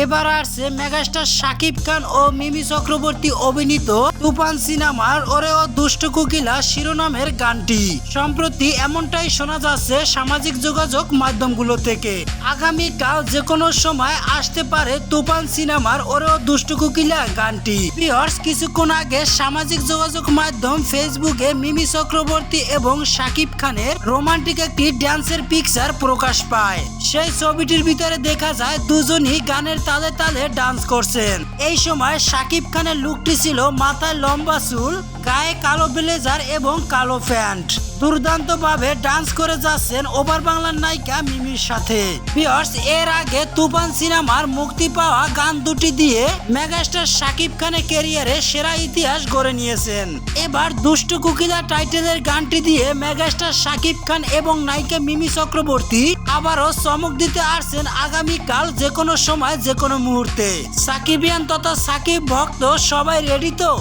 এবার আসছে মেগাস্টার শাকিব খান ও মিমি চক্রবর্তী অভিনীত তুফান সিনেমার ওরে ও দুষ্ট কোকিলা শিরোনামের গানটি। সম্প্রতি এমনটাই শোনা যাচ্ছে সামাজিক যোগাযোগ মাধ্যমগুলো থেকে। আগামীকাল যে কোনো সময় আসতে পারে তুফান সিনেমার ওরে ও দুষ্ট কোকিলা গানটি। ভিউয়ার্স, কিছুক্ষণ আগে সামাজিক যোগাযোগ মাধ্যম ফেসবুকে মিমি চক্রবর্তী এবং শাকিব খানের রোমান্টিক একটি ড্যান্সের পিকচার প্রকাশ পায়। সেই ছবিটির ভিতরে দেখা যায় দুজনই গানের তালে তালে ডান্স করছেন। এই সময় শাকিব খানের লুকটি ছিল মাথায় লম্বা চুল, গায়ে কালো ব্লেজার এবং কালো প্যান্ট। দুর্দান্ত ভাবে ডান্স করে যাচ্ছেন ওভার বাংলার নায়িকা মিমির সাথে। ভিউয়ার্স, এর আগে তুফান সিনেমার মুক্তি পাওয়া গান দুটি দিয়ে মেগাস্টার শাকিব খানের ক্যারিয়ারে সেরা ইতিহাস গড়ে নিয়েছেন। এবার দুষ্ট কোকিলা টাইটেলের গানটি দিয়ে মেগাস্টার শাকিব খান এবং নায়িকা মিমি চক্রবর্তী আবারও চমক দিতে আসছেন আগামীকাল যে কোনো সময় যে কোনো মুহূর্তে। সাকিবিয়ান তথা সাকিব ভক্ত সবাই রেডি তো?